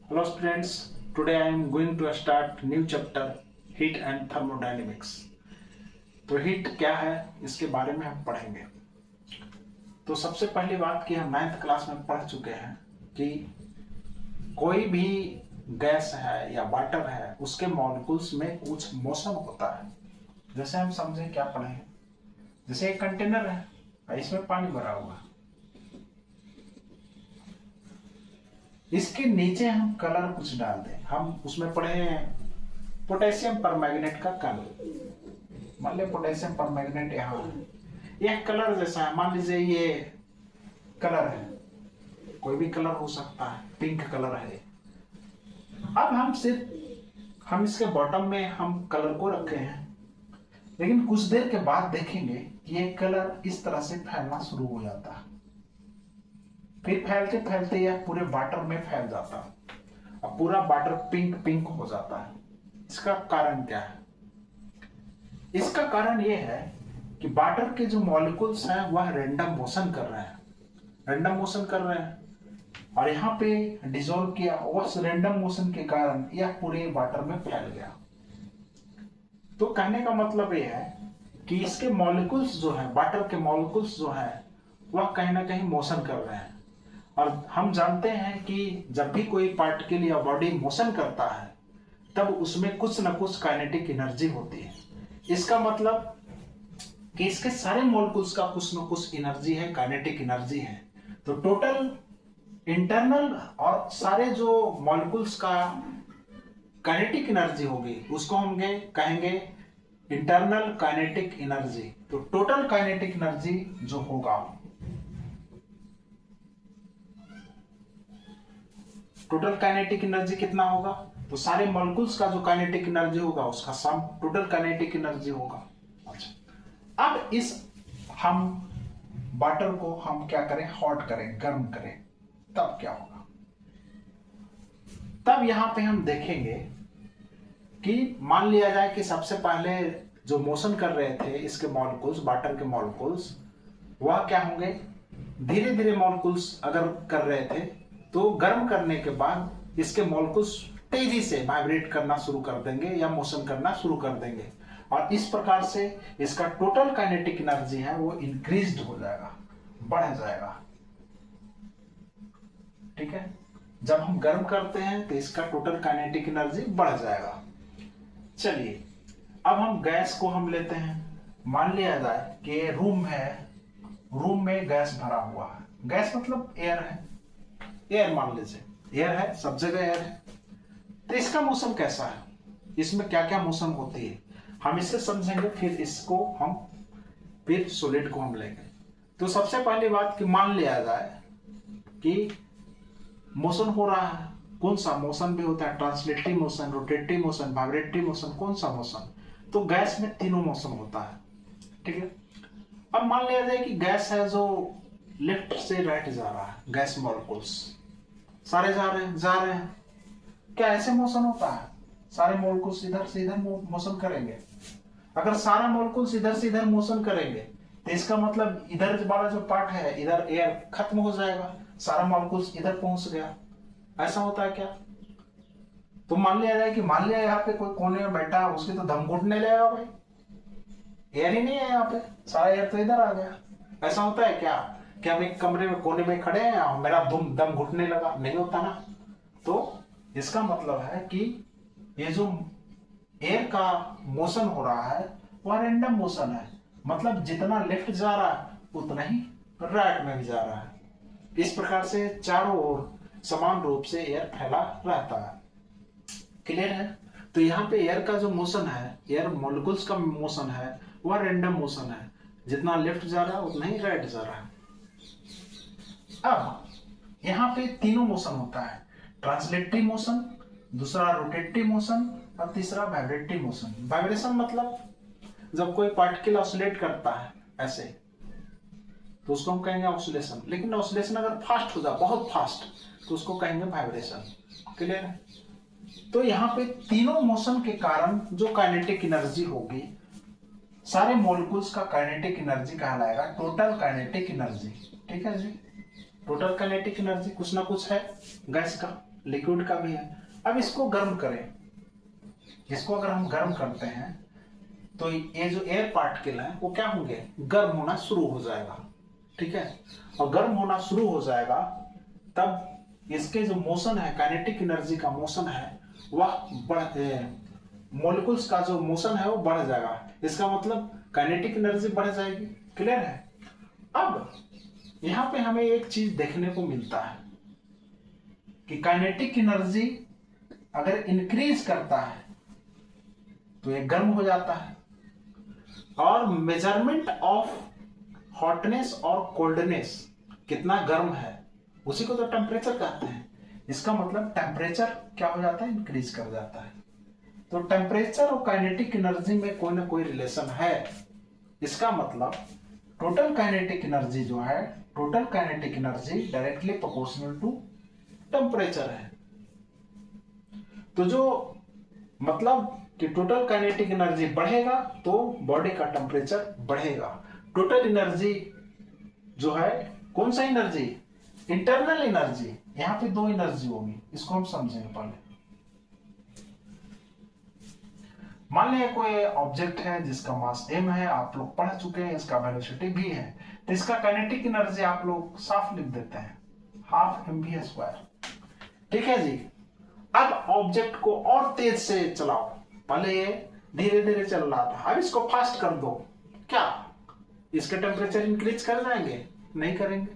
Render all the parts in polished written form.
Hello students, today I am going to start new chapter heat and thermodynamics. तो heat क्या है इसके बारे में हम पढ़ेंगे। तो सबसे पहली बात कि हम 9th क्लास में पढ़ चुके हैं कि कोई भी गैस है या वाटर है उसके मॉलिक्यूल्स में कुछ मोशन होता है। जैसे हम समझे क्या पढ़े हैं, जैसे एक कंटेनर है, इसमें पानी भरा हुआ है, इसके नीचे हम कलर कुछ डाल दें। हम उसमें पढ़े हैं पोटेशियम परमैंगनेट का कलर। मान लीजिए पोटेशियम परमैंगनेट यहाँ है, यह कलर जैसा है। मान लीजिए ये कलर है, कोई भी कलर हो सकता है, पिंक कलर है। अब हम इसके बॉटम में हम कलर को रखे हैं, लेकिन कुछ देर के बाद देखेंगे कि ये कलर इस तरह से फैलना शुरू हो जाता है। फिर फैलते फैलते यह पूरे वाटर में फैल जाता है, अब पूरा वाटर पिंक पिंक हो जाता है। इसका कारण क्या है? इसका कारण यह है कि वाटर के जो मॉलिक्यूल्स हैं वह रैंडम मोशन कर रहे हैं और यहाँ पे डिसॉल्व किया, उस रैंडम मोशन के कारण यह पूरे वाटर में फैल गया। तो कहने का मतलब यह है कि इसके मॉलिक्यूल्स जो है, वाटर के मॉलिक्यूल्स जो है, वह कहीं ना कहीं मोशन कर रहे हैं। और हम जानते हैं कि जब भी कोई पार्टिकल या बॉडी मोशन करता है तब उसमें कुछ ना कुछ काइनेटिक एनर्जी होती है। इसका मतलब कि इसके सारे मॉलिक्यूल्स का कुछ ना कुछ एनर्जी है, काइनेटिक एनर्जी है। तो टोटल इंटरनल और सारे जो मॉलिक्यूल्स का काइनेटिक एनर्जी होगी उसको हम कहेंगे इंटरनल काइनेटिक एनर्जी। तो टोटल काइनेटिक एनर्जी जो होगा, टोटल काइनेटिक एनर्जी कितना होगा? तो सारे मॉलिक्यूल्स का जो काइनेटिक एनर्जी होगा उसका सम टोटल काइनेटिक एनर्जी होगा। अच्छा, अब इस हम वाटर को हम क्या करें, हॉट करें, गर्म करें, तब क्या होगा? तब यहां पे हम देखेंगे कि मान लिया जाए कि सबसे पहले जो मोशन कर रहे थे इसके मॉलिक्यूल्स, वाटर के मॉलिक्यूल्स, वह क्या होंगे? धीरे धीरे मॉलिक्यूल्स अगर कर रहे थे तो गर्म करने के बाद इसके मॉलिक्यूल्स तेजी से वाइब्रेट करना शुरू कर देंगे या मोशन करना शुरू कर देंगे, और इस प्रकार से इसका टोटल काइनेटिक एनर्जी है वो इंक्रीज्ड हो जाएगा, बढ़ जाएगा। ठीक है, जब हम गर्म करते हैं तो इसका टोटल काइनेटिक एनर्जी बढ़ जाएगा। चलिए, अब हम गैस को हम लेते हैं। मान लिया जाए कि रूम है, रूम में गैस भरा हुआ है। गैस मतलब एयर है, एयर मान लीजिए, एयर है, सब जगह एयर है। तो इसका मोशन कैसा है, इसमें क्या क्या मोशन होती है, हम इससे समझेंगे। फिर सॉलिड को हम लेंगे। तो सबसे पहली बात कि मान लिया जाए कि मोशन हो रहा है। कौन सा मोशन भी होता है? Translative motion, rotative motion, vibrative motion. कौन सा मोशन? तो गैस में तीनों मोशन होता है। ठीक है, अब मान लिया जाए कि गैस है जो लेफ्ट से राइट जा रहा है, गैस मॉलिक्यूल्स सारे जा रहे हैं। क्या ऐसे मोशन होता है? सारे मॉलिक्यूल्स इधर से इधर मोशन करेंगे। अगर सारा मॉलिक्यूल्स इधर से इधर मोशन करेंगे तो इसका मतलब इधर वाला जो पार्ट है, इधर एयर खत्म हो जाएगा, सारा मॉलिक्यूल्स इधर पहुंच गया। ऐसा होता है क्या? तो मान लिया जाए कि मान लिया यहाँ पे कोई कोने में बैठा है, उसके तो दम घुटने लगेगा भाई, एयर ही नहीं है यहाँ पे, सारा एयर तो इधर आ गया। ऐसा होता है क्या कि हम एक कमरे में कोने में खड़े हैं और मेरा दम घुटने लगा? नहीं होता ना। तो इसका मतलब है कि ये जो एयर का मोशन हो रहा है वह रैंडम मोशन है, मतलब जितना लेफ्ट जा रहा है उतना ही राइट में भी जा रहा है। इस प्रकार से चारों ओर समान रूप से एयर फैला रहता है। क्लियर है? तो यहाँ पे एयर का जो मोशन है, एयर मॉलिक्यूल्स का मोशन है, वह रैंडम मोशन है, जितना लेफ्ट जा रहा है उतना ही राइट जा रहा है। अब यहाँ पे तीनों मोशन होता है, ट्रांसलेटिव मोशन, दूसरा रोटेटिव मोशन और तीसरा वाइब्रेटिव मोशन। वाइब्रेशन मतलब जब कोई पार्टिकल ऑसिलेट करता है ऐसे, तो उसको हम कहेंगे ऑसिलेशन। लेकिन ऑसिलेशन अगर फास्ट हो जाए, बहुत फास्ट, तो उसको कहेंगे वाइब्रेशन। क्लियर है? तो यहाँ पे तीनों मोशन के कारण जो काइनेटिक एनर्जी होगी, सारे मॉलिक्यूल्स का काइनेटिक एनर्जी कहलाएगा टोटल काइनेटिक एनर्जी। ठीक है जी, टोटल काइनेटिक एनर्जी कुछ ना कुछ है गैस का। लिक्विड का भी है। अब इसको गर्म करें, इसको अगर हम गर्म करते हैं तो ये जो एयर पार्टिकल है वो क्या होंगे, गर्म होना शुरू हो जाएगा, ठीक है। और गर्म होना शुरू हो जाएगा तब इसके जो मोशन है, काइनेटिक एनर्जी का मोशन है, वह मॉलिक्यूल्स का जो मोशन है वो बढ़ जाएगा। इसका मतलब काइनेटिक एनर्जी बढ़ जाएगी। क्लियर है। अब यहां पे हमें एक चीज देखने को मिलता है कि काइनेटिक एनर्जी अगर इंक्रीज करता है तो ये गर्म हो जाता है, और मेजरमेंट ऑफ हॉटनेस और कोल्डनेस, कितना गर्म है, उसी को तो टेम्परेचर कहते हैं। इसका मतलब टेम्परेचर क्या हो जाता है, इंक्रीज कर जाता है। तो टेम्परेचर और काइनेटिक एनर्जी में कोई ना कोई रिलेशन है। इसका मतलब टोटल काइनेटिक एनर्जी जो है, total kinetic energy directly proportional to temperature है। तो जो मतलब कि टोटल काइनेटिक एनर्जी बढ़ेगा तो बॉडी का टेम्परेचर बढ़ेगा। टोटल एनर्जी जो है, कौन सा एनर्जी, इंटरनल एनर्जी। यहां पे दो एनर्जी होगी, इसको हम समझेंगे पहले। मान लिया कोई ऑब्जेक्ट है जिसका मास m है, आप लोग पढ़ चुके हैं, इसका वेलोसिटी v है, तो इसका काइनेटिक एनर्जी आप लोग साफ लिख देते हैं, हाफ mv²। ठीक है जी। अब ऑब्जेक्ट को और तेज से चलाओ, पहले ये धीरे धीरे चल रहा था, अब इसको फास्ट कर दो, क्या इसके टेम्परेचर इंक्रीज कर जाएंगे, नहीं करेंगे।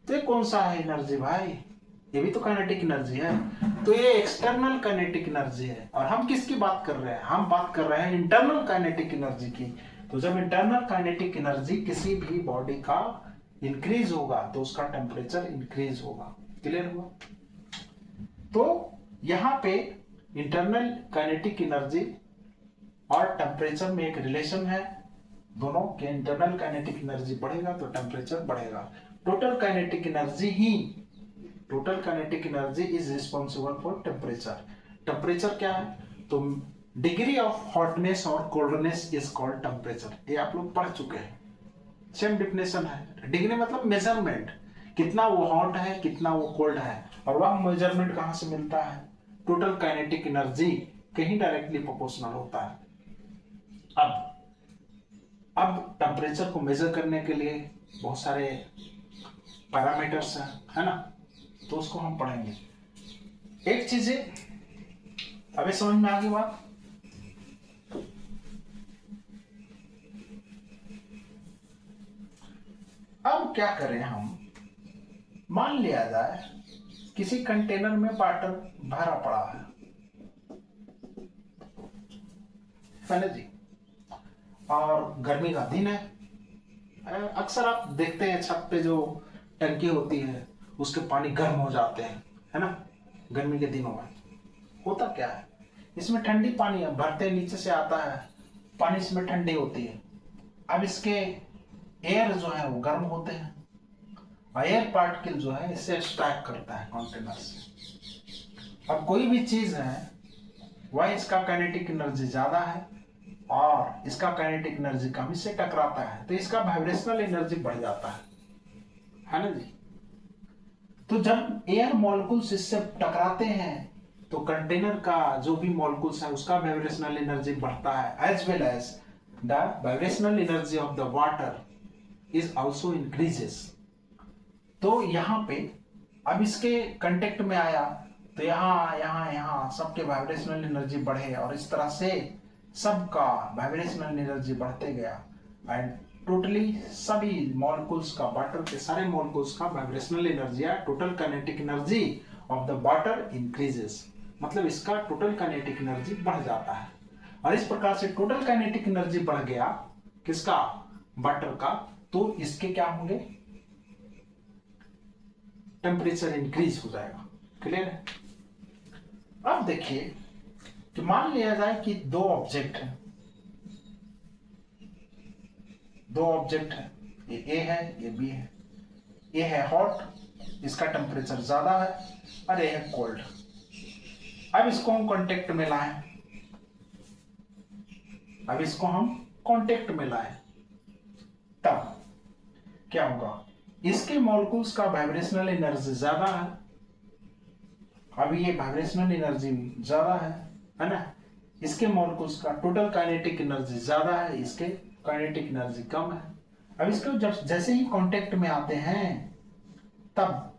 तो ये कौन सा है एनर्जी भाई, ये भी तो काइनेटिक एनर्जी है। तो ये एक्सटर्नल काइनेटिक एनर्जी है, और हम किसकी बात कर रहे हैं, हम बात कर रहे हैं इंटरनल काइनेटिक एनर्जी की। तो जब इंटरनल काइनेटिक एनर्जी किसी भी बॉडी का इंक्रीज होगा तो उसका टेम्परेचर इंक्रीज होगा। क्लियर हुआ। तो यहां पे इंटरनल काइनेटिक एनर्जी और टेम्परेचर में एक रिलेशन है, दोनों के इंटरनल काइनेटिक एनर्जी बढ़ेगा तो टेम्परेचर बढ़ेगा। Total kinetic energy is responsible for temperature. Temperature क्या है, तो डिग्री ऑफ हॉटनेस और कोल्डनेस इज कॉल्ड टेम्परेचर। ये आप लोग पढ़ चुके हैं, सेम डिफिनेशन है। डिग्री मतलब मेजरमेंट, कितना वो हॉट है, कितना वो कोल्ड है, और वह मेजरमेंट कहां से मिलता है, टोटल काइनेटिक एनर्जी के ही डायरेक्टली प्रोपोर्शनल होता है। अब टेम्परेचर को मेजर करने के लिए बहुत सारे पैरामीटर्स हैं, है ना, तो उसको हम पढ़ेंगे। एक चीज है, अभी समझ में आ गई बात। अब क्या करें हम, मान लिया जाए किसी कंटेनर में वाटर भरा पड़ा है ना जी, और गर्मी का दिन है। अक्सर आप देखते हैं छत पे जो टंकी होती है उसके पानी गर्म हो जाते हैं, है ना, गर्मी के दिनों में। होता क्या है, इसमें ठंडी पानी है, भरते नीचे से आता है पानी, इसमें ठंडी होती है। अब इसके एयर जो है वो गर्म होते हैं, एयर पार्टिकल जो है इससे एक्सट्रैक्ट करता है कंटेनर से। अब कोई भी चीज है वह इसका काइनेटिक एनर्जी ज्यादा है और इसका काइनेटिक एनर्जी कम, इससे टकराता है तो इसका वाइब्रेशनल एनर्जी बढ़ जाता है ना जी। तो जब एयर मॉलिक्यूल्स इससे टकराते हैं तो कंटेनर का जो भी मॉलिक्यूल्स है उसका वाइब्रेशनल एनर्जी बढ़ता है, as well as the vibrational energy of the water is also increases. तो यहाँ पे अब इसके कांटेक्ट में आया तो यहाँ सबके वाइब्रेशनल एनर्जी बढ़े, और इस तरह से सबका वाइब्रेशनल एनर्जी बढ़ते गया, एंड टोटली सभी मॉलिक्यूल्स का, वाटर के सारे मॉलिक्यूल्स का वाइब्रेशनल एनर्जी या total kinetic energy of the water increases. मतलब इसका टोटल काइनेटिक एनर्जी बढ़ जाता है, और इस प्रकार से टोटल काइनेटिक एनर्जी बढ़ गया किसका, वाटर का, तो इसके क्या होंगे, टेम्परेचर इंक्रीज हो जाएगा। क्लियर है। अब देखिए कि मान लिया जाए कि दो ऑब्जेक्ट है, ये ए है, ये बी है। ये है हॉट, इसका टेम्परेचर ज्यादा है, और ये है कोल्ड। अब इसको हम कांटेक्ट में लाएं, तब क्या होगा, इसके मॉलिक्यूल्स का वाइब्रेशनल एनर्जी ज्यादा है, अभी ये वाइब्रेशनल एनर्जी ज्यादा है ना। इसके मॉलिक्यूल्स का टोटल काइनेटिक एनर्जी ज्यादा है, इसके काइनेटिक एनर्जी कम है। अब इसको जब जैसे ही कांटेक्ट में आते हैं तब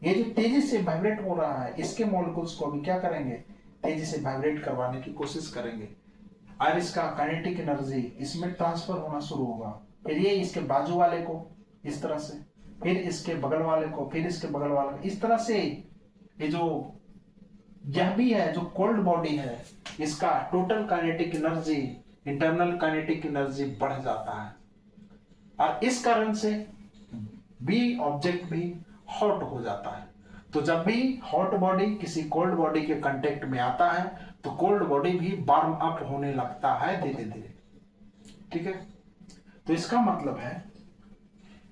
ये जो तेजी से वाइब्रेट हो रहा है इसके मॉलिक्यूल्स को भी क्या करेंगे, तेजी से वाइब्रेट करवाने की कोशिश करेंगे और इसका काइनेटिक एनर्जी इसमें ट्रांसफर होना शुरू होगा। फिर ये इसके बाजू वाले को इस तरह से, फिर इसके बगल वाले को, फिर इसके बगल वाले को, इस तरह से ये जो यह भी है जो कोल्ड बॉडी है इसका total kinetic energy, internal kinetic energy बढ़ जाता है और इस कारण से बी ऑब्जेक्ट भी हॉट हो जाता है। तो जब भी हॉट बॉडी किसी कोल्ड बॉडी के कांटेक्ट में आता है तो कोल्ड बॉडी भी वार्म अप होने लगता है धीरे धीरे। ठीक है, तो इसका मतलब है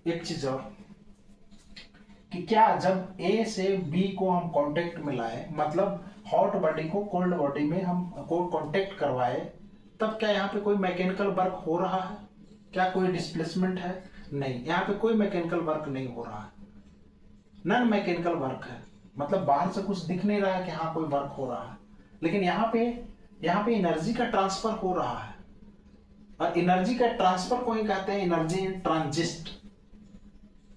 एक चीज और कि क्या जब ए से बी को हम कांटेक्ट में लाए, मतलब हॉट बॉडी को कोल्ड बॉडी में हम को कांटेक्ट करवाए, तब क्या यहाँ पे कोई मैकेनिकल वर्क हो रहा है? क्या कोई डिस्प्लेसमेंट है? नहीं, यहाँ पे कोई मैकेनिकल वर्क नहीं हो रहा है, नॉन मैकेनिकल वर्क है। मतलब बाहर से कुछ दिख नहीं रहा है कि हाँ कोई वर्क हो रहा है, लेकिन यहाँ पे एनर्जी का ट्रांसफर हो रहा है और एनर्जी का ट्रांसफर को ही कहते हैं एनर्जी इन ट्रांजिस्ट।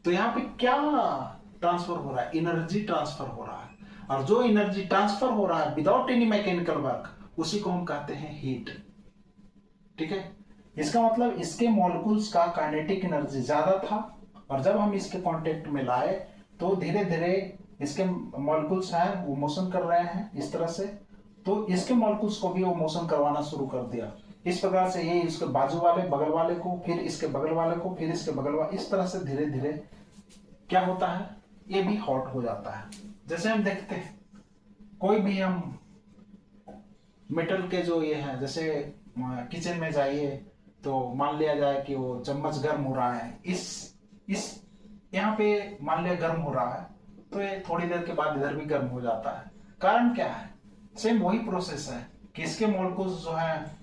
तो यहाँ पे क्या ट्रांसफर हो रहा है? एनर्जी ट्रांसफर हो रहा है और जो एनर्जी ट्रांसफर हो रहा है विदाउट एनी मैकेनिकल वर्क उसी को हम कहते हैं हीट। ठीक है, इसका मतलब इसके मॉलिक्यूल्स का काइनेटिक एनर्जी ज्यादा था और जब हम इसके कांटेक्ट में लाए तो धीरे धीरे इसके मॉलिक्यूल्स हैं वो मोशन कर रहे हैं इस तरह से, तो इसके मॉलिक्यूल्स को भी वो मोशन करवाना शुरू कर दिया। इस प्रकार से ये इसके बाजू वाले बगल वाले को, फिर इसके बगल वाले को, फिर इसके बगल वाले, इस तरह से धीरे धीरे क्या होता है, ये भी हॉट हो जाता है। जैसे हम देखते हैं कोई भी हम मेटल के जो ये है, जैसे किचन में जाइए तो मान लिया जाए कि वो चम्मच गर्म हो रहा है, इस यहाँ पे मान लिया गर्म हो रहा है तो ये थोड़ी देर के बाद इधर भी गर्म हो जाता है। कारण क्या है? सेम वही प्रोसेस है कि इसके मॉलिक्यूल्स जो है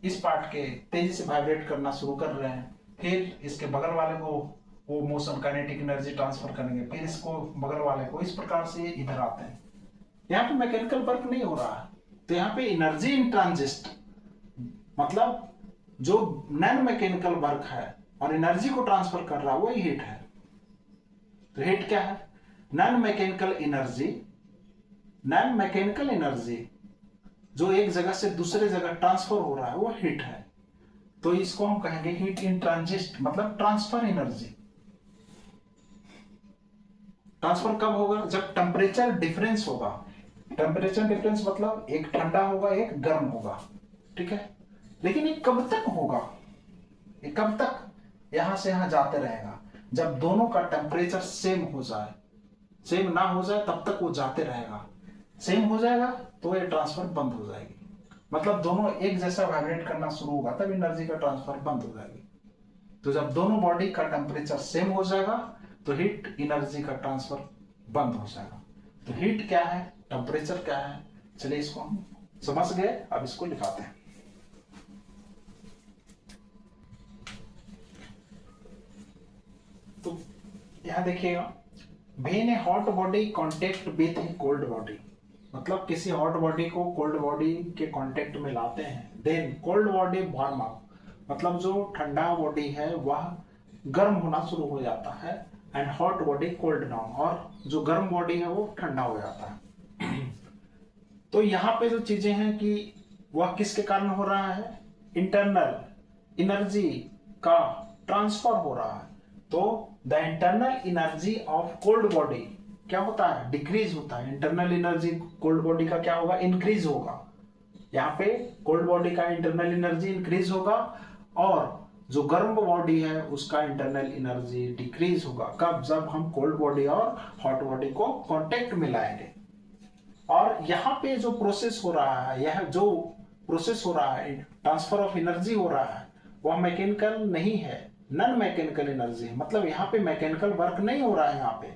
इस पार्ट के तेजी से वाइब्रेट करना शुरू कर रहे हैं, फिर इसके बगल वाले को वो मोशन काइनेटिक एनर्जी ट्रांसफर करेंगे, फिर इसको बगल वाले को, इस प्रकार से ये इधर आते हैं। यहाँ पे मैकेनिकल वर्क नहीं हो रहा है, तो यहाँ पे एनर्जी इन ट्रांजिस्ट मतलब जो नॉन मैकेनिकल वर्क है और एनर्जी को ट्रांसफर कर रहा है वही हीट है। तो हीट क्या है? नॉन मैकेनिकल एनर्जी जो एक जगह से दूसरे जगह ट्रांसफर हो रहा है वो हीट है। तो इसको हम कहेंगे हीट इन ट्रांजिस्ट, मतलब ट्रांसफर एनर्जी। ट्रांसफर कब होगा? जब टेम्परेचर डिफरेंस होगा। टेम्परेचर डिफरेंस मतलब एक ठंडा होगा एक गर्म होगा, ठीक है, लेकिन ये कब तक होगा? ये कब तक यहां से यहां जाते रहेगा? जब दोनों का टेम्परेचर सेम हो जाए। सेम ना हो जाए तब तक वो जाते रहेगा, सेम हो जाएगा तो ये ट्रांसफर बंद हो जाएगी। मतलब दोनों एक जैसा वाइब्रेट करना शुरू होगा तब एनर्जी का ट्रांसफर बंद हो जाएगी। तो जब दोनों बॉडी का टेम्परेचर सेम हो जाएगा तो हीट एनर्जी का ट्रांसफर बंद हो जाएगा। तो हीट क्या है, टेम्परेचर क्या है, चलिए इसको हम समझ गए, अब इसको लिखाते हैं। तो यहां देखिएगा, being a hot body contact with a cold body, मतलब किसी हॉट बॉडी को कोल्ड बॉडी के कांटेक्ट में लाते हैं, then cold body warm up, मतलब जो ठंडा बॉडी है वह गर्म होना शुरू हो जाता है, and hot body cold down, और जो गर्म बॉडी है वो ठंडा हो जाता है। तो यहाँ पे जो चीजें हैं कि वह किसके कारण हो रहा है? इंटरनल एनर्जी का ट्रांसफर हो रहा है। तो the internal energy of cold body क्या होता है? डिक्रीज होता है। इंटरनल एनर्जी कोल्ड बॉडी का क्या होगा? इंक्रीज होगा। यहाँ पे कोल्ड बॉडी का इंटरनल एनर्जी इंक्रीज होगा और जो गर्म बॉडी है उसका इंटरनल एनर्जी डिक्रीज होगा। कब? जब हम कोल्ड बॉडी और हॉट बॉडी को कांटेक्ट में लाएंगे। और यहाँ पे जो प्रोसेस हो रहा है, यह जो प्रोसेस हो रहा है, ट्रांसफर ऑफ एनर्जी हो रहा है, वह मैकेनिकल नहीं है, नॉन मैकेनिकल एनर्जी है। मतलब यहाँ पे मैकेनिकल वर्क नहीं हो रहा है यहाँ पे।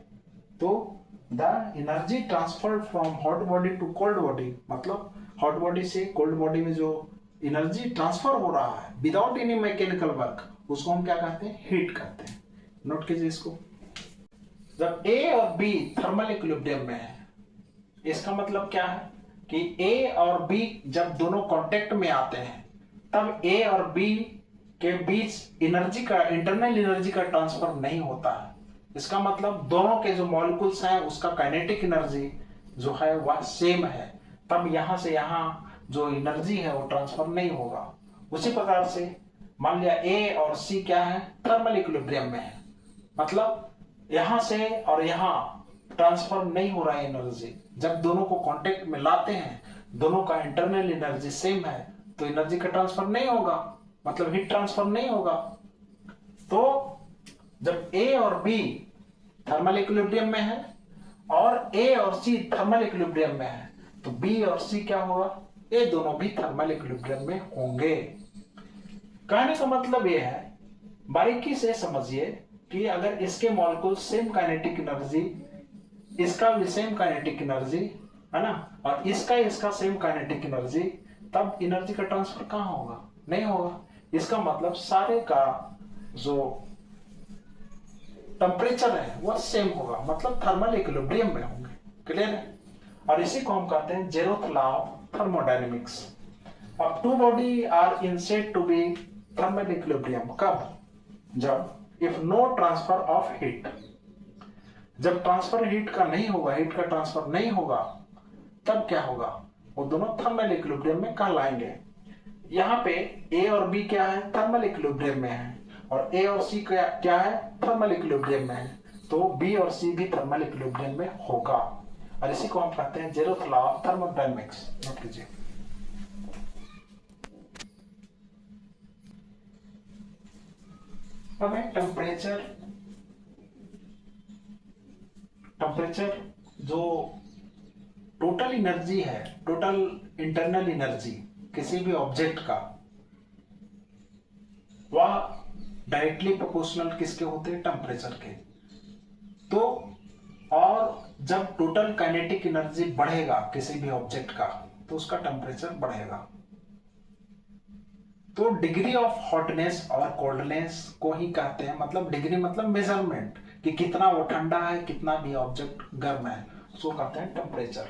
तो the energy transfer from hot body to cold body, मतलब हॉट बॉडी से कोल्ड बॉडी में जो एनर्जी ट्रांसफर हो रहा है विदाउट एनी मैकेनिकल वर्क, उसको हम क्या कहते हैं? हीट कहते हैं। नोट कीजिए इसको। जब ए और बी थर्मल इक्विलिब्रियम में है, इसका मतलब क्या है कि ए और बी जब दोनों कांटेक्ट में आते हैं तब ए और बी के बीच एनर्जी का, इंटरनल एनर्जी का ट्रांसफर नहीं होता है। इसका मतलब दोनों के जो मॉलिक्यूल्स हैं उसका काइनेटिक एनर्जी जो है वह सेम है, तब यहां से यहां जो एनर्जी है वो ट्रांसफर नहीं होगा। उसी प्रकार से मान लिया ए और सी क्या है, थर्मल इक्विलिब्रियम में है, मतलब यहां से और यहां ट्रांसफर नहीं हो रहा है एनर्जी। जब दोनों को कांटेक्ट में लाते हैं, दोनों का इंटरनल एनर्जी सेम है, तो एनर्जी का ट्रांसफर नहीं होगा, मतलब हीट ट्रांसफर नहीं होगा। तो जब ए और बी थर्मल इक्विलिब्रियम में है और ए और सी थर्मल इक्विलिब्रियम में है, तो बी और सी क्या होगा, ये दोनों भी थर्मल इक्विलिब्रियम में होंगे। कहने का मतलब यह है, बारीकी से समझिए कि अगर इसके मॉलिक्यूल सेम काइनेटिक एनर्जी, इसका भी सेम काइनेटिक एनर्जी है ना, और इसका सेम काइनेटिक एनर्जी, तब एनर्जी का ट्रांसफर कहां होगा, नहीं होगा। इसका मतलब सारे का जो टेम्परेचर है वह सेम होगा, मतलब थर्मल इक्विलिब्रियम में होंगे। क्लियर है। और इसी को हम कहते हैं जेरोथ लॉ ऑफ थर्मोडायनेमिक्स। अब two body are in set to be thermal equilibrium कब, जब if no transfer of heat, जब ट्रांसफर हीट का नहीं होगा, हीट का ट्रांसफर नहीं होगा, तब क्या होगा, वो दोनों थर्मल इक्विलिब्रियम में कहलाएंगे। यहाँ पे ए और बी क्या है, थर्मल इक्विलिब्रियम में है, और ए और सी क्या है, थर्मल इक्विलिब्रियम में है, तो बी और सी भी थर्मल इक्विलिब्रियम में होगा। और इसी को हम कहते हैं zeroth law of thermodynamics. Note कीजिए। अब है टेम्परेचर जो टोटल एनर्जी है, टोटल इंटरनल एनर्जी किसी भी ऑब्जेक्ट का, वह डायरेक्टली प्रोपोर्शनल किसके होते हैं, टेम्परेचर के। तो और जब टोटल काइनेटिक एनर्जी बढ़ेगा किसी भी ऑब्जेक्ट का, तो उसका टेम्परेचर बढ़ेगा। तो डिग्री ऑफ हॉटनेस और कोल्डनेस को ही कहते हैं, मतलब डिग्री मतलब मेजरमेंट, कि कितना वो ठंडा है, कितना भी ऑब्जेक्ट गर्म है, उसको कहते हैं टेम्परेचर।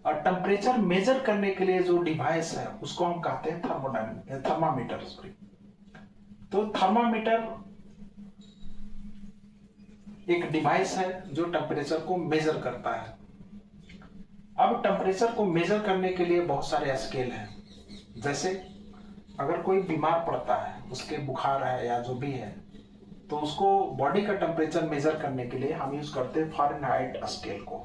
और टेम्परेचर मेजर करने के लिए जो डिवाइस है उसको हम कहते हैं थर्मामीटर। सॉरी, तो थर्मामीटर एक डिवाइस है जो टेम्परेचर को मेजर करता है। अब टेम्परेचर को मेजर करने के लिए बहुत सारे स्केल हैं। जैसे अगर कोई बीमार पड़ता है, उसके बुखार है या जो भी है, तो उसको बॉडी का टेम्परेचर मेजर करने के लिए हम यूज करते हैं फ़ारेनहाइट स्केल को।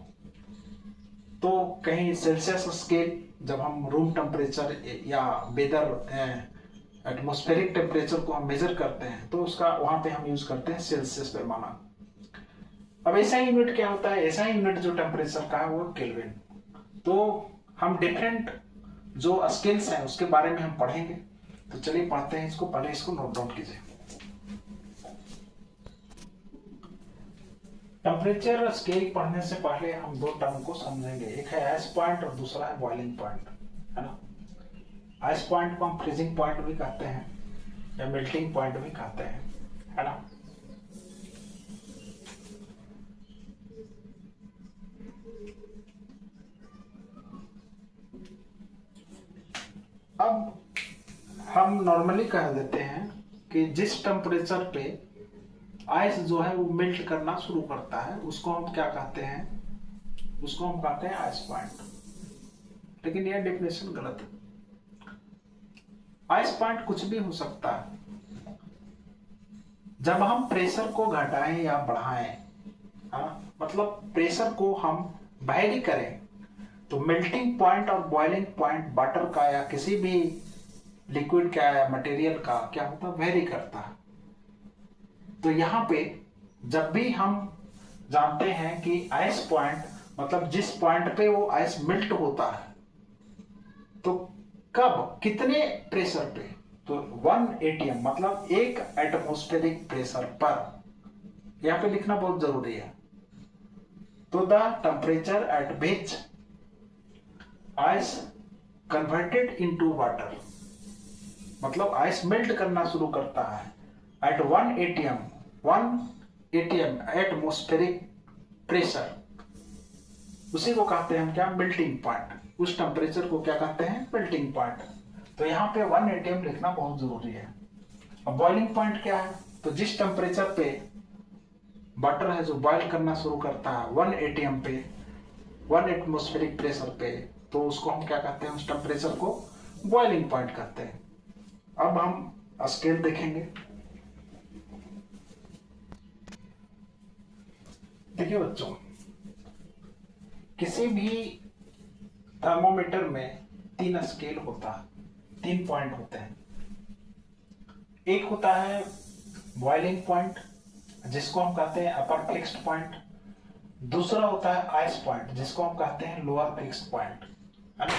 तो कहीं सेल्सियस स्केल, जब हम रूम टेम्परेचर या वेदर एटमॉस्फेरिक टेम्परेचर को हम मेजर करते हैं, तो उसका वहां पे हम यूज करते हैं सेल्सियस पैमाना। अब ऐसा यूनिट क्या होता है, ऐसा यूनिट जो टेम्परेचर का है वो केल्विन। तो हम डिफरेंट जो स्केल्स हैं उसके बारे में हम पढ़ेंगे। तो चलिए पढ़ते हैं इसको, पहले इसको नोट डाउन कीजिए। टेम्परेचर स्केल पढ़ने से पहले हम दो टर्म को समझेंगे, एक है आइस पॉइंट और दूसरा है बॉइलिंग पॉइंट, है ना। आइस पॉइंट को हम फ्रीजिंग पॉइंट भी कहते हैं या मेल्टिंग पॉइंट भी कहते हैं, है ना। अब हम नॉर्मली कह देते हैं कि जिस टेम्परेचर पे आइस जो है वो मेल्ट करना शुरू करता है उसको हम क्या कहते हैं, उसको हम कहते हैं आइस पॉइंट। लेकिन यह डेफिनेशन गलत है। आइस पॉइंट कुछ भी हो सकता है। जब हम प्रेशर को घटाएं या बढ़ाएं, मतलब प्रेशर को हम वैरी करें, तो मेल्टिंग पॉइंट और बॉइलिंग पॉइंट वाटर का या किसी भी लिक्विड का या मटेरियल का क्या होता है, वेरी करता है। तो यहाँ पे जब भी हम जानते हैं कि आइस पॉइंट मतलब जिस पॉइंट पे वो आइस मेल्ट होता है, तो कब कितने प्रेशर पे, तो 1 atm मतलब 1 एटमॉस्फेरिक प्रेशर पर, यहाँ पे लिखना बहुत जरूरी है। तो the temperature at which ice converted into water, मतलब आइस मेल्ट करना शुरू करता है at 1 atm 1 ATM, atmospheric pressure, उसी को कहते हैं हम क्या, मेल्टिंग पॉइंट। उस टेम्परेचर को क्या कहते हैं, मेल्टिंग पॉइंट। तो यहाँ पे 1 एटीएम लिखना बहुत जरूरी है। अब बॉइलिंग पॉइंट क्या है, तो जिस टेम्परेचर पे वाटर है जो बॉयल करना शुरू करता है 1 एटीएम पे, 1 एटमॉस्फेरिक प्रेशर पे, तो उसको हम क्या कहते हैं, उस टेम्परेचर को बॉइलिंग पॉइंट कहते हैं। अब हम स्केल देखेंगे। देखिए बच्चों, किसी भी थर्मोमीटर में 3 स्केल होता है, 3 पॉइंट होते हैं। एक होता है बॉइलिंग पॉइंट, जिसको हम कहते हैं अपर फिक्स्ड पॉइंट। दूसरा होता है आइस पॉइंट, जिसको हम कहते हैं लोअर फिक्स्ड पॉइंट, है ना,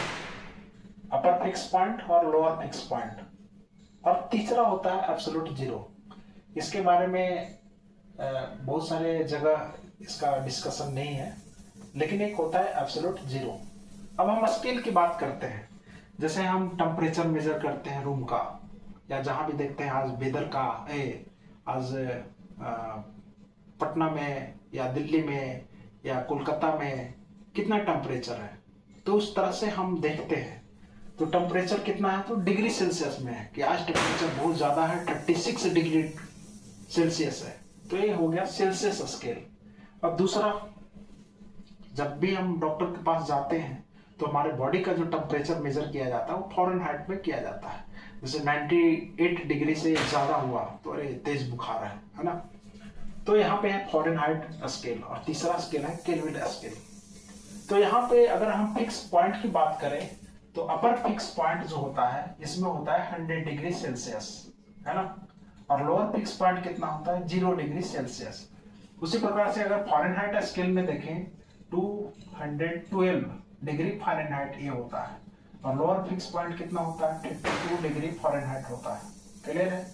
अपर फिक्स्ड पॉइंट और लोअर फिक्स्ड पॉइंट। और तीसरा होता है एब्सोल्यूट जीरो। इसके बारे में बहुत सारे जगह इसका डिस्कशन नहीं है, लेकिन एक होता है एब्सोल्यूट जीरो। अब हम स्केल की बात करते हैं। जैसे हम टेम्परेचर मेजर करते हैं रूम का, या जहां भी देखते हैं आज वेदर का, आज पटना में या दिल्ली में या कोलकाता में कितना टेम्परेचर है, तो उस तरह से हम देखते हैं। तो टेम्परेचर कितना है, तो डिग्री सेल्सियस में है कि आज टेम्परेचर बहुत ज्यादा है, 36 डिग्री सेल्सियस है, तो ये हो गया सेल्सियस स्केल। अब दूसरा, जब भी हम डॉक्टर के पास जाते हैं तो हमारे बॉडी का जो टेम्परेचर मेजर किया जाता है वो फॉरेनहाइट में किया जाता है। जैसे 98 डिग्री से ज्यादा हुआ तो अरे तेज बुखार है ना। तो यहाँ पे है फॉरेनहाइट स्केल, और तीसरा स्केल है केल्विन स्केल। तो यहाँ पे अगर हम फिक्स पॉइंट की बात करें तो अपर फिक्स पॉइंट जो होता है इसमें होता है 100 डिग्री सेल्सियस, है ना, और लोअर फिक्स पॉइंट कितना होता है, 0 डिग्री सेल्सियस। उसी प्रकार से अगर फॉरेनहाइट स्केल में देखें 212 डिग्री फारेनहाइट ये होता है, और लोअर फिक्स पॉइंट कितना होता है, 32 डिग्री फारेनहाइट होता है। क्लियर है।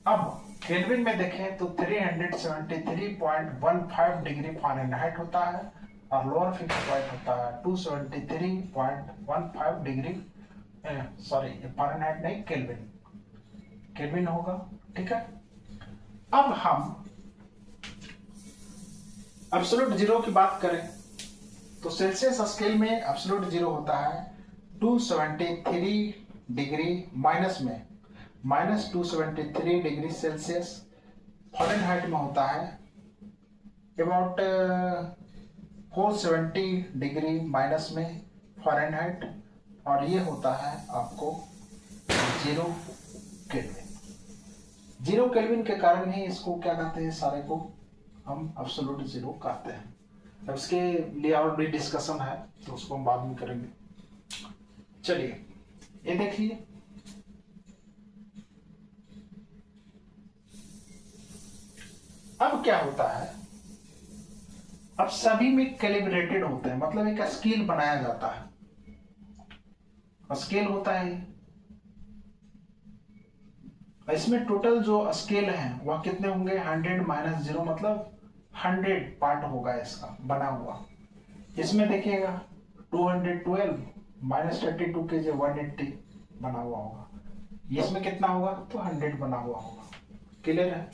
अब केल्विन में देखें तो 373.15 डिग्री फारेनहाइट होता है, और लोअर फिक्स पॉइंट होता है 273.15 डिग्री, सॉरी फारेनहाइट नहीं, केल्विन, केल्विन होगा। ठीक है। अब हम एब्सोल्यूट जीरो की बात करें तो सेल्सियस स्केल में एब्सोल्यूट जीरो होता है 273 डिग्री माइनस में, -273 डिग्री सेल्सियस। फारेनहाइट में होता है अबाउट 470 डिग्री माइनस में फारेनहाइट, और ये होता है आपको 0 केल्विन। 0 केल्विन के कारण ही इसको क्या कहते हैं, सारे को हम एब्सोल्यूट जीरो कहते हैं। अब इसके लिए और भी डिस्कशन है तो उसको हम बाद में करेंगे। चलिए ये देखिए, अब क्या होता है, अब सभी में कैलिब्रेटेड होते हैं, मतलब एक स्केल बनाया जाता है। स्केल होता है, इसमें टोटल जो स्केल है वह कितने होंगे, 100 - 0 मतलब 100 पार्ट होगा इसका बना हुआ। इसमें देखिएगा 212 -32 के जो 180 बना हुआ होगा, इसमें कितना होगा, तो 100 बना हुआ होगा। क्लियर है।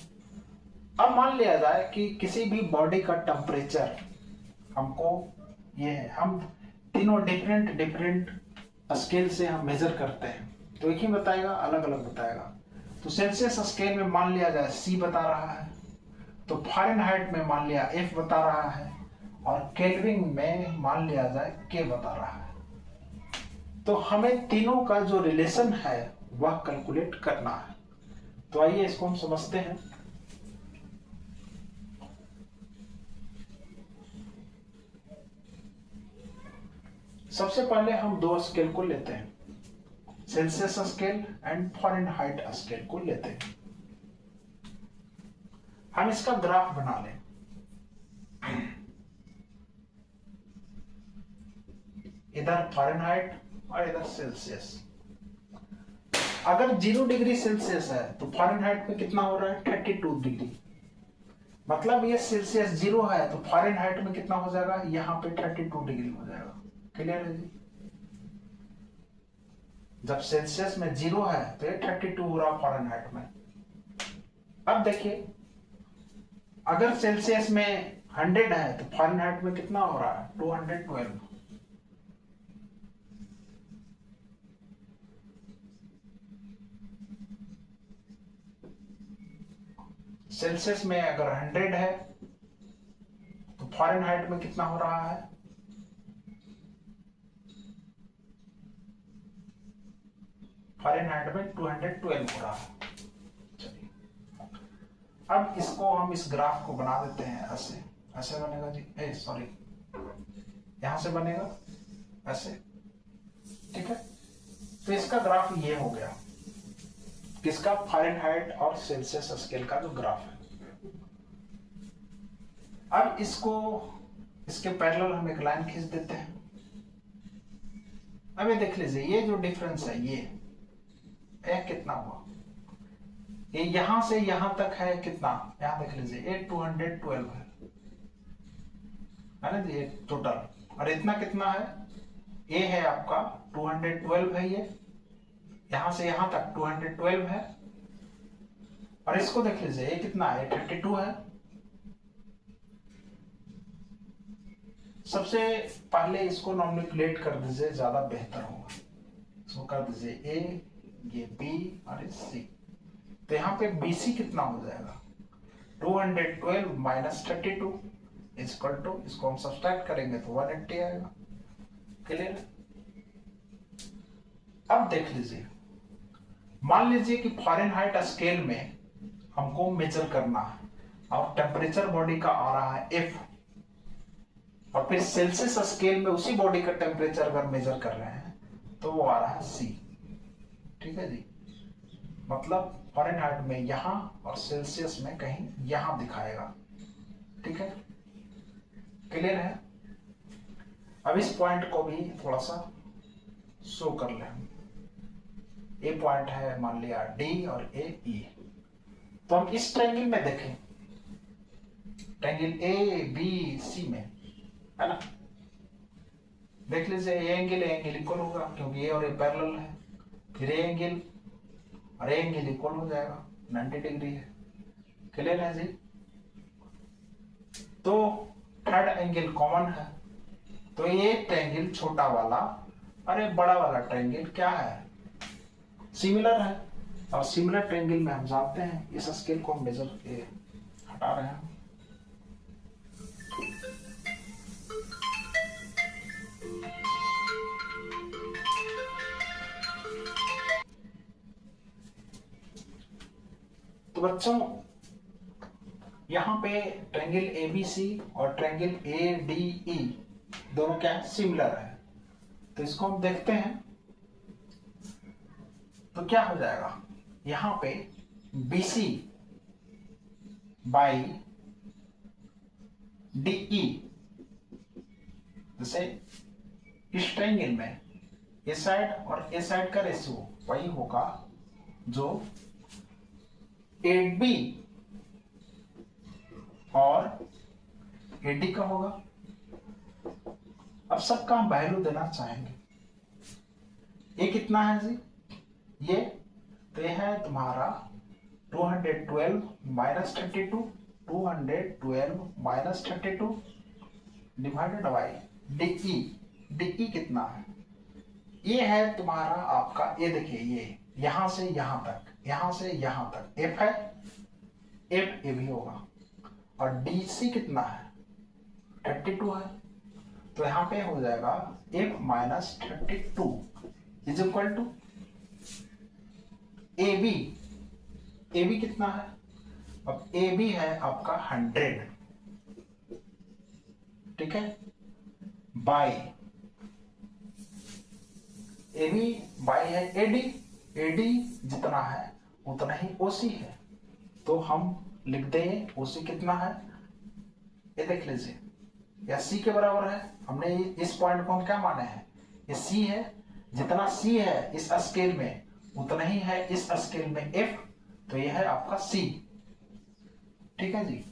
अब मान लिया जाए कि किसी भी बॉडी का टेम्परेचर हमको ये है, हम तीनों डिफरेंट स्केल से हम मेजर करते हैं, तो एक ही बताएगा, अलग अलग बताएगा। तो सेल्सियस स्केल में मान लिया जाए C बता रहा है, तो फारेनहाइट में मान लिया F बता रहा है, और केल्विन में मान लिया जाए K बता रहा है। तो हमें तीनों का जो रिलेशन है वह कैलकुलेट करना है। तो आइए इसको हम समझते हैं। सबसे पहले हम 2 स्केल को लेते हैं, Celsius scale and Fahrenheit scale को लेते हैं। हम इसका ग्राफ बना लें। इधर फारेनहाइट और इधर सेल्सियस। अगर 0 डिग्री सेल्सियस है तो फारेनहाइट में कितना हो रहा है, 32 डिग्री। मतलब ये सेल्सियस 0 है तो फारेनहाइट में कितना हो जाएगा, यहाँ पे 32 डिग्री हो जाएगा। क्लियर है जी। जब सेल्सियस में 0 है तो ये 32 हो रहा फारेनहाइट में। अब देखिए अगर सेल्सियस में 100 है तो फ़ारेनहाइट में कितना हो रहा है? 212। सेल्सियस में अगर 100 है तो फ़ारेनहाइट में कितना हो रहा है? फ़ारेनहाइट में 212 हो रहा है। चलिए अब इसको हम इस ग्राफ को बना देते हैं। ऐसे ऐसे बनेगा जी, सॉरी, यहां से बनेगा ऐसे, ठीक है। तो इसका ग्राफ ये हो गया, किसका? फ़ारेनहाइट और सेल्सियस स्केल का जो ग्राफ है। अब इसको, इसके पैरेलल हम एक लाइन खींच देते हैं। अब ये देख लीजिए, ये जो डिफरेंस है ये कितना हुआ? ये यहां से यहां तक है कितना? यहां देख लीजिए, ये 212 है ना जी, ये टोटल। और इतना कितना है? ये है आपका 212 है, ये यहां से यहां तक 212 है। और इसको देख लीजिए, ये कितना है? 32 है। सबसे पहले इसको नॉमिनेट कर दीजिए, ज्यादा बेहतर होगा। इसको कर दीजिए ए, ये बी और ये सी। तो यहाँ पे BC कितना हो जाएगा? 212 माइनस 32 इक्वल टू, इसको हम सब्सट्रैक्ट करेंगे तो 180 आएगा। क्लियर? अब देख लीजिए, मान लीजिए कि फ़ारेनहाइट स्केल में हमको मेजर करना है और टेम्परेचर बॉडी का आ रहा है F, और फिर सेल्सियस स्केल में उसी बॉडी का टेम्परेचर अगर मेजर कर रहे हैं तो वो आ रहा है C। ठीक है जी, मतलब फ़ारेनहाइट में यहां और सेल्सियस में कहीं यहां दिखाएगा। ठीक है, क्लियर है? अब इस पॉइंट को भी थोड़ा सा शो कर ले। ए पॉइंट है मान लिया डी और ए ई। तो हम इस ट्रायंगल में देखें, ट्रायंगल ए बी सी में, है ना? देख लीजिए, ये एंगल इक्वल होगा क्योंकि ये और ये पैरेलल है। फिर ये एंगल और ये एंगल इक्वल हो जाएगा, 90 डिग्री है। क्लियर है जी? तो थर्ड एंगल कॉमन है, तो ये ट्रायंगल छोटा वाला और ये बड़ा वाला ट्रायंगल क्या है? सिमिलर है। और सिमिलर ट्रायंगल में हम जानते हैं इस स्केल को हम मेजर हटा रहे हैं। तो बच्चों, यहां पे ट्रायंगल ABC और ट्रायंगल ADE दोनों क्या है? सिमिलर है। तो इसको हम देखते हैं तो क्या हो जाएगा? यहां पे BC बाई DE, जैसे इस ट्रायंगल में ए साइड और ए साइड का रेशियो वही होगा जो AB और AD का होगा। अब सबका हम वैल्यू देना चाहेंगे। ये कितना है जी? ये तो है तुम्हारा 212 minus 32, 212 minus 32 divided by DE। DE कितना है? ये है तुम्हारा आपका, ये देखिए, ये यहां से यहां तक, यहां से यहां तक F है, F ये भी होगा। और DC कितना है? 32 है। तो यहां पे हो जाएगा F minus 32 is equal to AB। AB कितना है? अब AB है आपका 100, ठीक है, बाई AB बाई है AD। AD जितना है उतना ही OC है, तो हम लिख दें OC कितना है? ये देख लीजिए, या C के बराबर है। हमने इस पॉइंट को हम क्या माने हैं? ये C है। जितना C है इस स्केल में उतना ही है इस स्केल में F, तो ये है आपका C। ठीक है जी,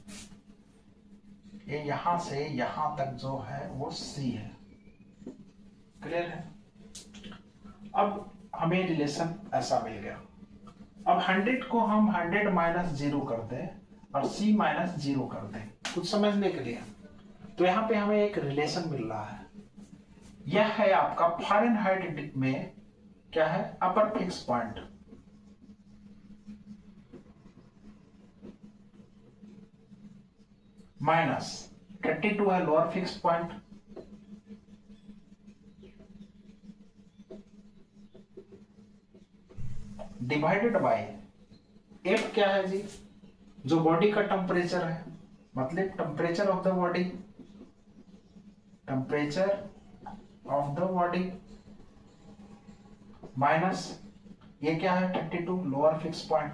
ये यहां से यहां तक जो है वो C है। क्लियर है? अब हमें रिलेशन ऐसा मिल गया। अब 100 को हम 100 माइनस 0 कर दें और C माइनस 0 कर दें, कुछ समझने के लिए। तो यहाँ पे हमें एक रिलेशन मिल रहा है, यह है आपका फ़ारेनहाइट में क्या है, अपर फिक्स पॉइंट, माइनस 32 है lower fix point, divided bye F क्या है जी, जो बॉडी का टेम्परेचर है, मतलब temperature of the body, temperature of the body minus ये क्या है 32 लोअर फिक्स पॉइंट,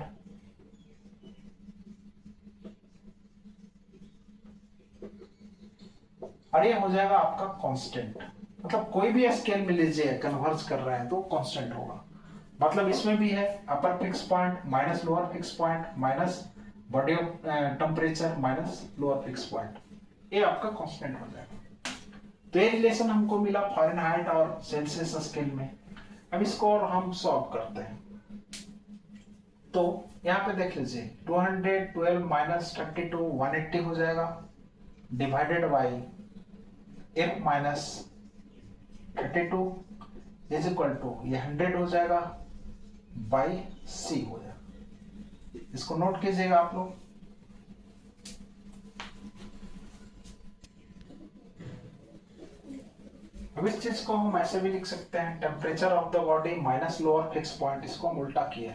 और ये हो जाएगा आपका कांस्टेंट। मतलब कोई भी स्केल में लीजिए कन्वर्ज कर रहे हैं तो कांस्टेंट होगा। मतलब इसमें भी है अपर fix point minus lower fix point minus body of temperature minus lower fix point, ये आपका कांस्टेंट हो जाएगा। तो ये रिलेशन हमको मिला फ़ारेनहाइट और सेल्सियस स्केल में। अब इसको और हम सॉल्व करते हैं। तो यहाँ पे देख लीजिए 212 माइनस 32 180 हो जाएगा, divided by F minus 32 is equal to ये 100 हो जाएगा बाई सी हो जाएगा। इसको नोट कीजिएगा आप लोग। अब इस चीज को हम ऐसे भी लिख सकते हैं, temperature of the body minus lower fix point, इसको हम उल्टा किए,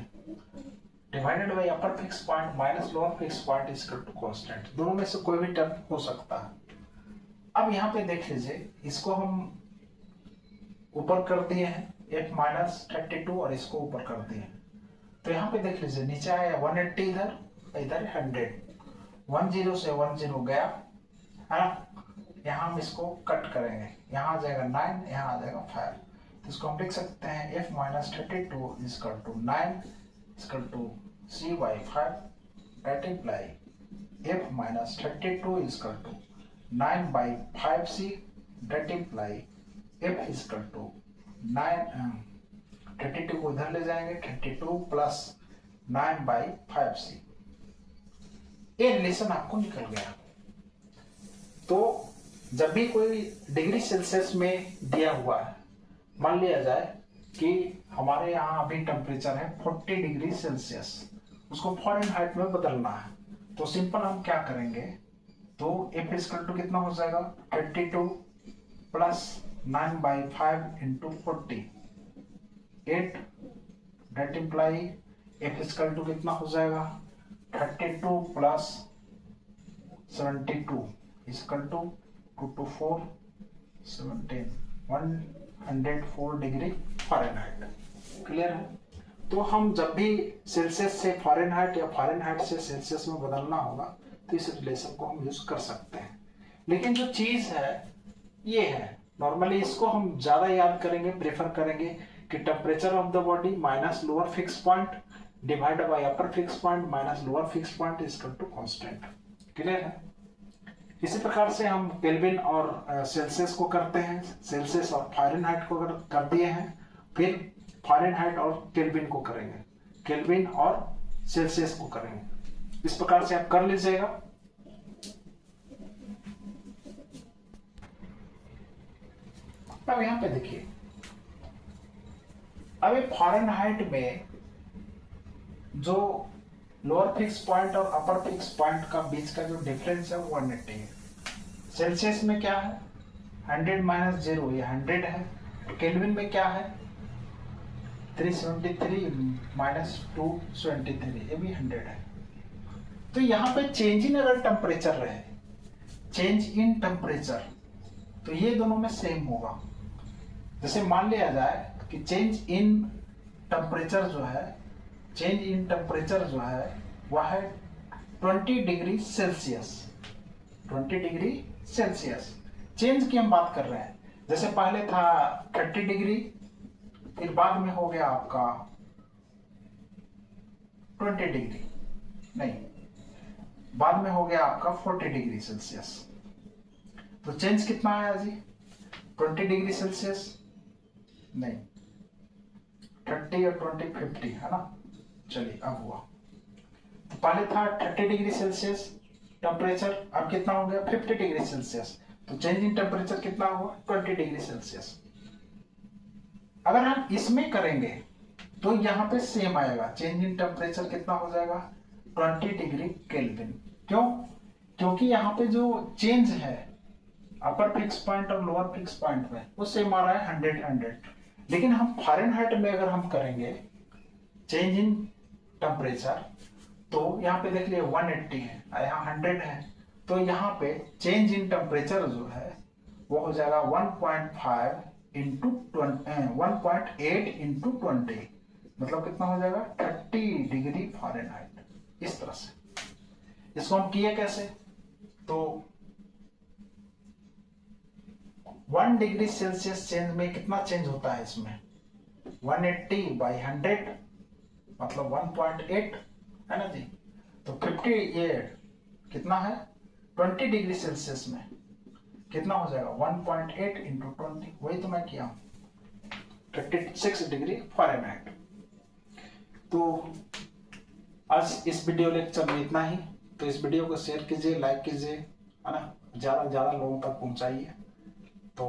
divided by upper fix point minus lower fix point is equal to constant. दोनों में से कोई भी टर्म हो सकता है। अब यहाँ पे देख लीजिए, इसको हम ऊपर कर दिए हैं एफ माइनस 32 और इसको ऊपर कर दिए हैं। तो यहाँ पे देख लीजिए नीचे आया 180, इधर 100, 10 से 10 गया है ना। यहाँ हम इसको कट करेंगे, यहाँ आ जाएगा 9, यहाँ आ जाएगा 5। तो इसको हम लिख सकते हैं F minus 32 is equal to 9 equal to C by 5 that imply F minus 32 is equal to 9 by 5c that imply F is equal to 32 को इधर ले जाएंगे, 32 प्लस 9 बाई 5c। ये रिलेशन आपको निकल गया। तो जब भी कोई डिग्री सेल्सियस में दिया हुआ है, मान लिया जाए कि हमारे यहाँ अभी टेम्परेचर है 40 डिग्री सेल्सियस, उसको फ़ारेनहाइट में बदलना है, तो सिंपल हम क्या करेंगे, तो एफ इक्वल टू कितना हो जाएगा 32 plus 9 by 5 into 40 8 that imply F equal to कितना हो जाएगा 32 plus 72 equal to 2 to 4 17 104 degree Fahrenheit. Clear है। तो हम जब भी सेल्सियस से फ़ारेनहाइट या फ़ारेनहाइट से सेल्सियस में बदलना होगा तो इस रिलेशन को हम यूज कर सकते हैं। लेकिन जो चीज है ये है, नॉर्मली इसको हम ज्यादा याद करेंगे, प्रेफर करेंगे कि temperature of the body minus lower fix point divided by upper fix point minus lower fix point is equal to constant. Clear है। इसी प्रकार से हम केल्विन और सेल्सियस को करते हैं, सेल्सियस और फ़ारेनहाइट को कर दिए हैं, फिर फ़ारेनहाइट और केल्विन को करेंगे, केल्विन और सेल्सियस को करेंगे। इस प्रकार से आप कर लीजिएगा। अब यहां पे देखिए, अब फ़ारेनहाइट में जो लोअर फिक्स पॉइंट और अपर फिक्स पॉइंट का बीच का जो डिफरेंस है वो 180 है। सेल्सियस में क्या है 100 माइनस 0 ये 100 है। केल्विन में क्या है 373 माइनस 273 ये भी 100 है। तो यहाँ पे चेंज इन अगर टेम्परेचर रहे, चेंज इन टेम्परेचर, तो ये दोनों में सेम होगा। जैसे मान लिया जाए कि चेंज इन टेम्परेचर जो है, चेंज इन टेम्परेचर जो है वह है 20 degree Celsius, 20 degree Celsius. Change की हम बात कर रहे हैं। जैसे पहले था 30 डिग्री, फिर बाद में हो गया आपका 20 डिग्री, नहीं बाद में हो गया आपका 40 डिग्री सेल्सियस। तो चेंज कितना आया जी 20 डिग्री सेल्सियस, नहीं 30 और 20 50 है ना। चलिए अब हुआ, तो पहले था 30 डिग्री सेल्सियस टेम्परेचर, अब कितना हो गया 50 डिग्री सेल्सियस। तो चेंज इन टेम्परेचर कितना हुआ 20 डिग्री सेल्सियस। अगर हम इसमें करेंगे तो यहाँ पे सेम आएगा, चेंज इन टेम्परेचर कितना हो जाएगा 20 डिग्री केल्विन। क्यों? क्योंकि यहाँ पे जो चेंज है अपर फिक्स पॉइंट और लोअर फिक्स पॉइंट में वो सेम आ रहा है 100। लेकिन हम फ़ारेनहाइट में अगर हम करेंगे चेंज इन टेम्परेचर, तो यहाँ पे देख लिए 180 है, यहाँ 100 है, तो यहाँ पे चेंज इन टेम्परेचर जो है वो हो जाएगा 1.5 इंटू 1.8 इंटू 20, मतलब कितना हो जाएगा 30 डिग्री फ़ारेनहाइट। इस तरह से इसको हम किए कैसे, तो 1 डिग्री सेल्सियस चेंज में कितना चेंज होता है इसमें 180 बाई 100 मतलब 1.8 है ना जी। तो 50 ये कितना है 20 डिग्री सेल्सियस में कितना हो जाएगा 1.8 इंटू 20, वही तो मैं किया 36 डिग्री फ़ारेनहाइट। तो आज इस वीडियो लेक्चर में इतना ही। तो इस वीडियो को शेयर कीजिए, लाइक कीजिए, है ना, ज़्यादा से ज़्यादा लोगों तक पहुंचाइए। तो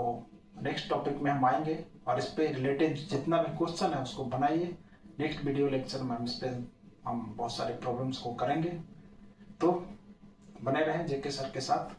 नेक्स्ट टॉपिक में हम आएंगे और इस पे रिलेटेड जितना भी क्वेश्चन है उसको बनाइए। नेक्स्ट वीडियो लेक्चर में हम बहुत सारे प्रॉब्लम्स को करेंगे। तो बने रहें जेके सर के साथ।